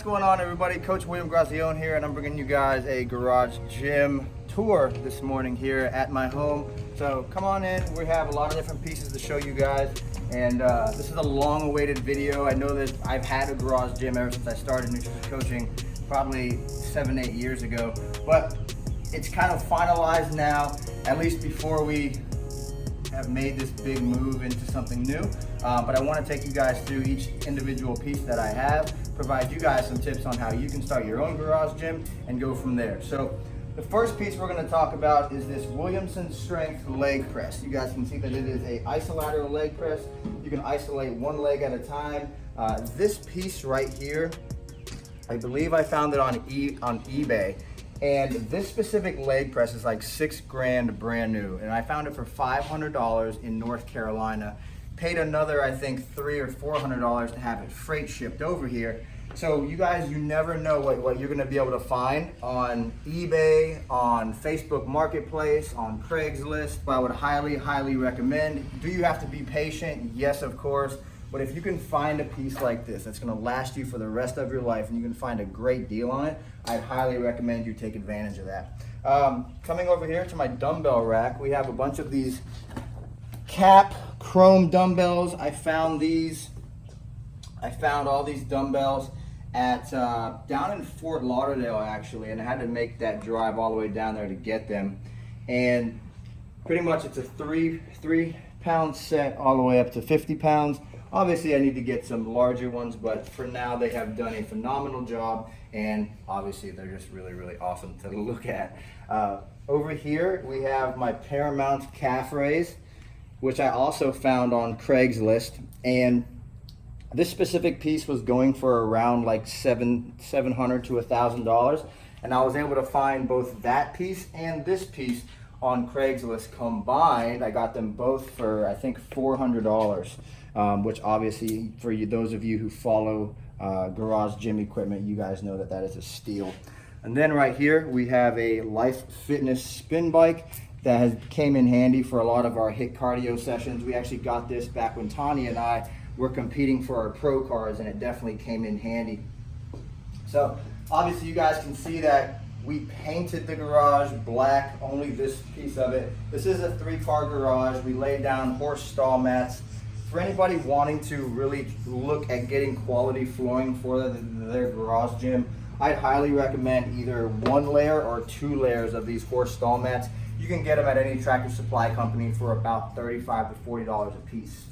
going on, everybody? Coach William Grazione here, and I'm bringing you guys a garage gym tour this morning here at my home. So come on in. We have a lot of different pieces to show you guys, and this is a long-awaited video. I know that I've had a garage gym ever since I started nutrition coaching, probably 7-8 years ago, but it's kind of finalized now, at least before we have made this big move into something new. But I want to take you guys through each individual piece that I have, provide you guys some tips on how you can start your own garage gym and go from there. So the first piece we're going to talk about is this Williamson Strength leg press. You guys can see that it is a isolateral leg press. You can isolate one leg at a time. This piece right here, I believe I found it on eBay. And this specific leg press is like $6,000 brand new, and I found it for $500 in North Carolina. Paid another, I think, $300 or $400 to have it freight shipped over here. So you guys, you never know what you're gonna be able to find on eBay, on Facebook Marketplace, on Craigslist. But I would highly, highly recommend. Do you have to be patient? Yes, of course. But if you can find a piece like this that's gonna last you for the rest of your life and you can find a great deal on it, I'd highly recommend you take advantage of that. Coming over here to my dumbbell rack, we have a bunch of these cap chrome dumbbells. I found all these dumbbells at down in Fort Lauderdale actually, and I had to make that drive all the way down there to get them. And pretty much it's a three pound set all the way up to 50 pounds. Obviously I need to get some larger ones, but for now they have done a phenomenal job, and obviously they're just really, really awesome to look at. Over here we have my Paramount calf raise, which I also found on Craigslist, and this specific piece was going for around like $700 to $1,000, and I was able to find both that piece and this piece on Craigslist combined. I got them both for I think $400, which obviously for you, those of you who follow garage gym equipment, you guys know that that is a steal. And then right here we have a Life Fitness spin bike that came in handy for a lot of our HIIT cardio sessions. We actually got this back when Tanya and I were competing for our pro cards, and it definitely came in handy. So obviously you guys can see that we painted the garage black, only this piece of it. This is a 3-car garage. We laid down horse stall mats. For anybody wanting to really look at getting quality flooring for their garage gym, I'd highly recommend either 1 layer or 2 layers of these horse stall mats. You can get them at any Tractor Supply company for about $35 to $40 a piece.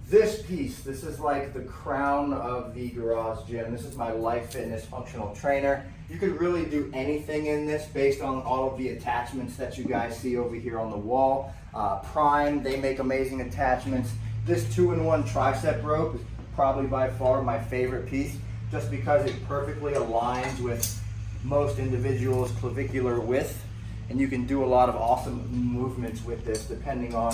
This piece, this is like the crown of the garage gym. This is my Life Fitness functional trainer. You could really do anything in this based on all of the attachments that you guys see over here on the wall. Prime, they make amazing attachments. This 2-in-1 tricep rope is probably by far my favorite piece, just because it perfectly aligns with most individuals' clavicular width, and you can do a lot of awesome movements with this depending on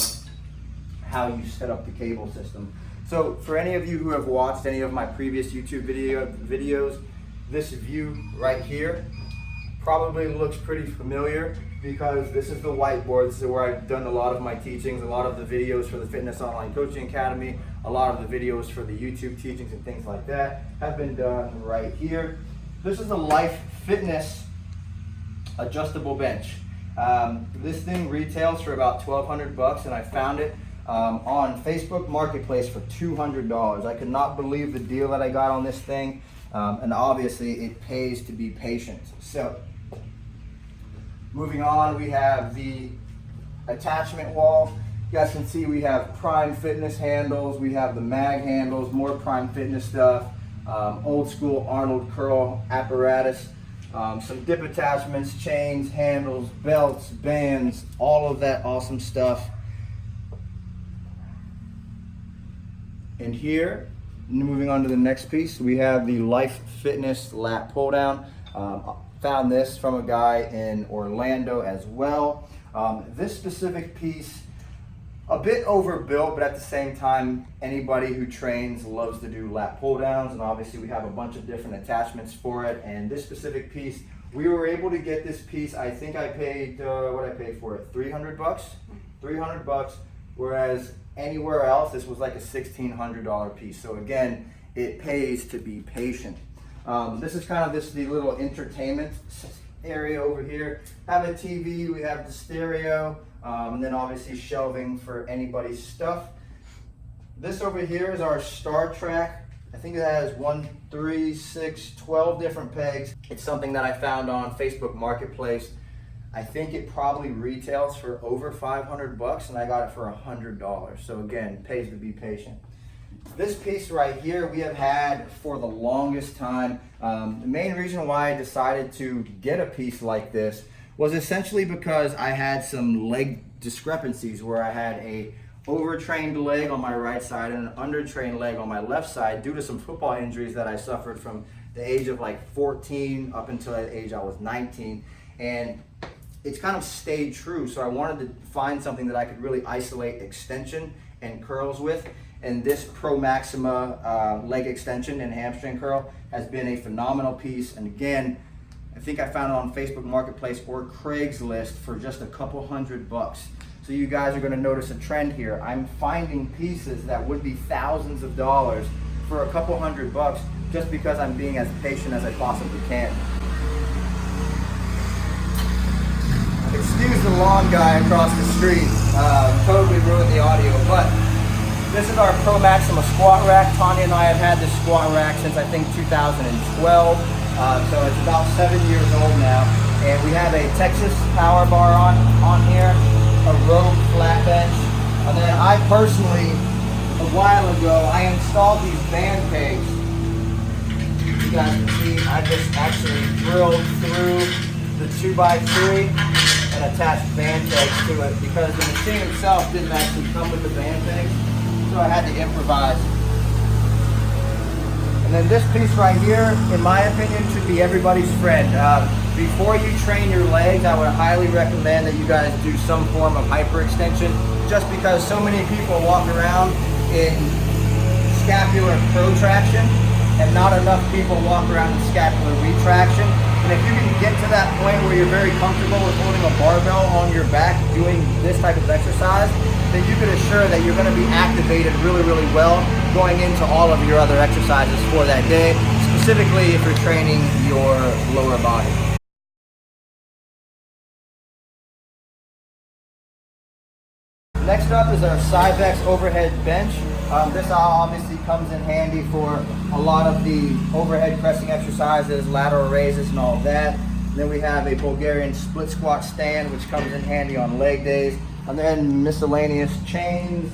how you set up the cable system. So for any of you who have watched any of my previous YouTube videos, this view right here probably looks pretty familiar, because this is the whiteboard. This is where I've done a lot of my teachings, a lot of the videos for the Fitness Online Coaching Academy, a lot of the videos for the YouTube teachings and things like that have been done right here. This is a Life Fitness adjustable bench. This thing retails for about $1,200, and I found it on Facebook Marketplace for $200. I could not believe the deal that I got on this thing, and obviously it pays to be patient. So moving on, we have the attachment wall. You guys can see we have Prime Fitness handles, we have the mag handles, more Prime Fitness stuff, old school Arnold curl apparatus, some dip attachments, chains, handles, belts, bands, all of that awesome stuff. And here, moving on to the next piece, we have the Life Fitness lat pull down. Found this from a guy in Orlando as well. This specific piece, a bit overbuilt, but at the same time, anybody who trains loves to do lat pull downs, and obviously we have a bunch of different attachments for it. And this specific piece, we were able to get this piece, I think I paid, what I paid for it, $300? $300, whereas anywhere else, this was like a $1,600 piece. So again, it pays to be patient. This is kind of the little entertainment area over here. Have a TV, we have the stereo, and then obviously shelving for anybody's stuff. This over here is our Star Trek. I think it has 1, 3, 6, 12 different pegs. It's something that I found on Facebook Marketplace. I think it probably retails for over 500 bucks, and I got it for $100. So again, pays to be patient. This piece right here we have had for the longest time. The main reason why I decided to get a piece like this was essentially because I had some leg discrepancies where I had a overtrained leg on my right side and an undertrained leg on my left side due to some football injuries that I suffered from the age of like 14 up until the age I was 19. And it's kind of stayed true. So I wanted to find something that I could really isolate extension and curls with. And this Pro Maxima leg extension and hamstring curl has been a phenomenal piece. And again, I think I found it on Facebook Marketplace or Craigslist for just a couple $100. So you guys are gonna notice a trend here. I'm finding pieces that would be thousands of dollars for a couple $100 just because I'm being as patient as I possibly can. Excuse the lawn guy across the street, totally ruined the audio, but this is our Pro Maxima squat rack. Tanya and I have had this squat rack since I think 2012, so it's about 7 years old now. And we have a Texas power bar on here, a Rogue flat bench, and then I personally, a while ago, I installed these band pegs. You guys can see I just actually drilled through the 2x3 and attached band pegs to it because the machine itself didn't actually come with the band pegs. So I had to improvise. And then this piece right here, in my opinion, should be everybody's friend. Before you train your legs, I would highly recommend that you guys do some form of hyperextension, just because so many people walk around in scapular protraction and not enough people walk around in scapular retraction. And if you can get to that point where you're very comfortable with holding a barbell on your back doing this type of exercise, then you can assure that you're going to be activated really, really well going into all of your other exercises for that day, specifically if you're training your lower body. Next up is our Cybex overhead bench. This obviously comes in handy for a lot of the overhead pressing exercises, lateral raises, and all of that. And then we have a Bulgarian split squat stand, which comes in handy on leg days. And then miscellaneous chains,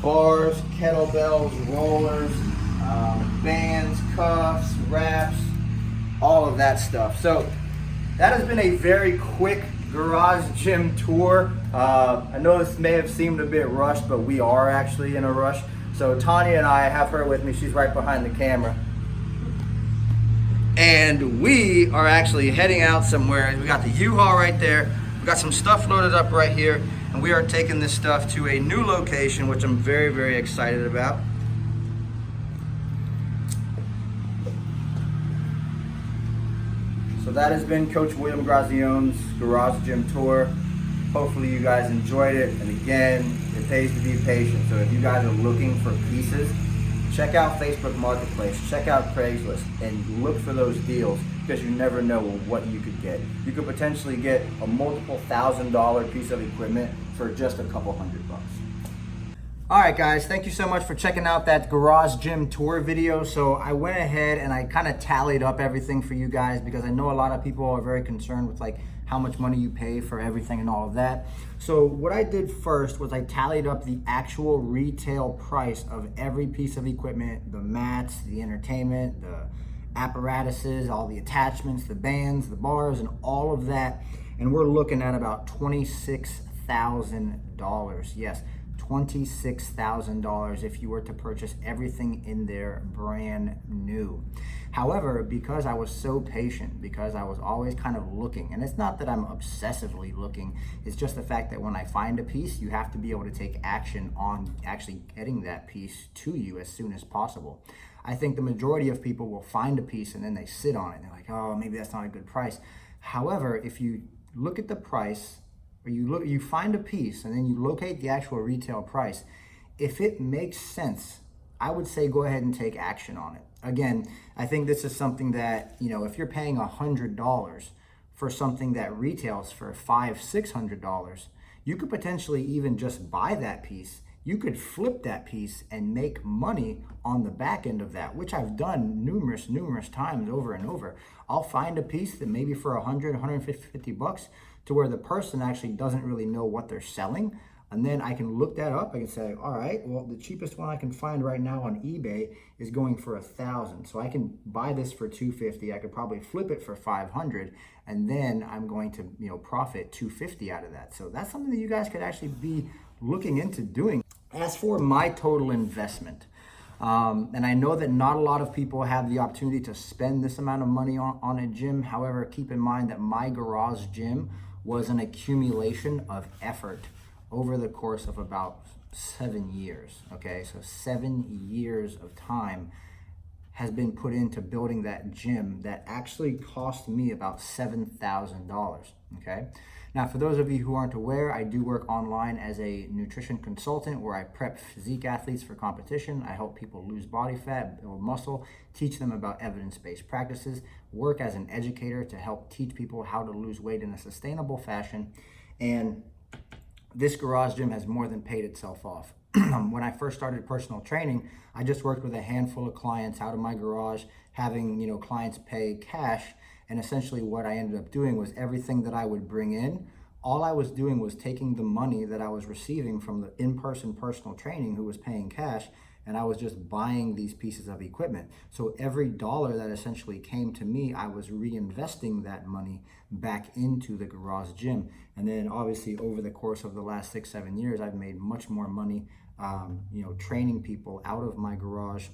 bars, kettlebells, rollers, bands, cuffs, wraps, all of that stuff. So that has been a very quick garage gym tour. I know this may have seemed a bit rushed, but we are actually in a rush. So Tanya and I have her with me. She's right behind the camera. And we are actually heading out somewhere. We got the U-Haul right there. We got some stuff loaded up right here. And we are taking this stuff to a new location, which I'm very, very excited about. So that has been Coach William Grazione's garage gym tour. Hopefully you guys enjoyed it. And again, it pays to be patient. So if you guys are looking for pieces, check out Facebook Marketplace, check out Craigslist, and look for those deals because you never know what you could get. You could potentially get a multiple $1,000 piece of equipment for just a couple $100. All right, guys, thank you so much for checking out that garage gym tour video. So I went ahead and I kind of tallied up everything for you guys because I know a lot of people are very concerned with like how much money you pay for everything and all of that. So what I did first was I tallied up the actual retail price of every piece of equipment, the mats, the entertainment, the apparatuses, all the attachments, the bands, the bars, and all of that. And we're looking at about $26,000. Yes, $26,000 if you were to purchase everything in there brand new. However, because I was so patient, because I was always kind of looking, and it's not that I'm obsessively looking, it's just the fact that when I find a piece, you have to be able to take action on actually getting that piece to you as soon as possible. I think the majority of people will find a piece and then they sit on it and they're like, oh, maybe that's not a good price. However, if you look at the price, or you find a piece and then you locate the actual retail price, if it makes sense, I would say go ahead and take action on it. Again, I think this is something that, if you're paying $100 for something that retails for $500-600, you could potentially even just buy that piece. You could flip that piece and make money on the back end of that, which I've done numerous times over and over. I'll find a piece that maybe for $100-150 to where the person actually doesn't really know what they're selling. And then I can look that up. I can say, all right, well, the cheapest one I can find right now on eBay is going for $1,000. So I can buy this for $250. I could probably flip it for $500, and then I'm going to, profit $250 out of that. So that's something that you guys could actually be looking into doing. As for my total investment, and I know that not a lot of people have the opportunity to spend this amount of money on a gym. However, keep in mind that my garage gym was an accumulation of effort over the course of about 7 years, okay? So 7 years of time has been put into building that gym that actually cost me about $7,000, okay? Now, for those of you who aren't aware, I do work online as a nutrition consultant where I prep physique athletes for competition. I help people lose body fat, build muscle, teach them about evidence-based practices, work as an educator to help teach people how to lose weight in a sustainable fashion, and this garage gym has more than paid itself off. When I first started personal training, I just worked with a handful of clients out of my garage, having clients pay cash, and essentially what I ended up doing was everything that I would bring in, all I was doing was taking the money that I was receiving from the in-person personal training who was paying cash, and I was just buying these pieces of equipment. So every dollar that essentially came to me, I was reinvesting that money back into the garage gym. And then obviously over the course of the last 6-7 years, I've made much more money, training people out of my garage,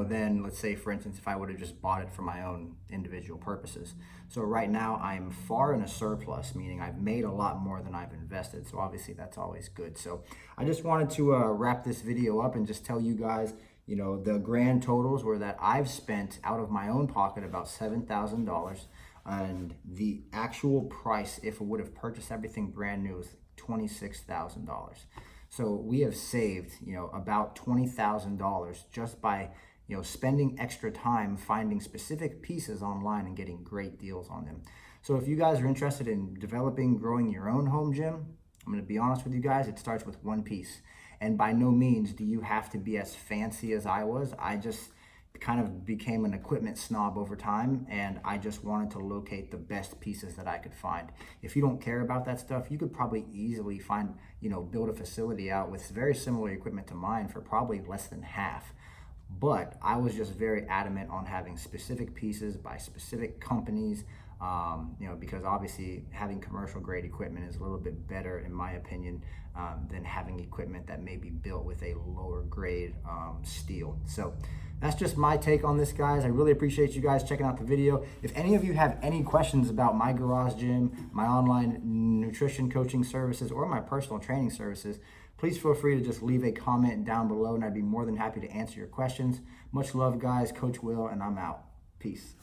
than, let's say, for instance, if I would have just bought it for my own individual purposes. So right now I'm far in a surplus, meaning I've made a lot more than I've invested. So obviously that's always good. So I just wanted to wrap this video up and just tell you guys, the grand totals were that I've spent out of my own pocket about $7,000, and the actual price, if I would have purchased everything brand new, was $26,000. So we have saved, about $20,000 just by, spending extra time finding specific pieces online and getting great deals on them. So if you guys are interested in developing, growing your own home gym, I'm going to be honest with you guys, it starts with one piece. And by no means do you have to be as fancy as I was. I just kind of became an equipment snob over time, and I just wanted to locate the best pieces that I could find. If you don't care about that stuff, you could probably easily find, build a facility out with very similar equipment to mine for probably less than half. But I was just very adamant on having specific pieces by specific companies, because obviously having commercial grade equipment is a little bit better, in my opinion, than having equipment that may be built with a lower grade steel. So that's just my take on this, guys. I really appreciate you guys checking out the video. If any of you have any questions about my garage gym, my online nutrition coaching services, or my personal training services, please feel free to just leave a comment down below, and I'd be more than happy to answer your questions. Much love, guys. Coach Will, and I'm out. Peace.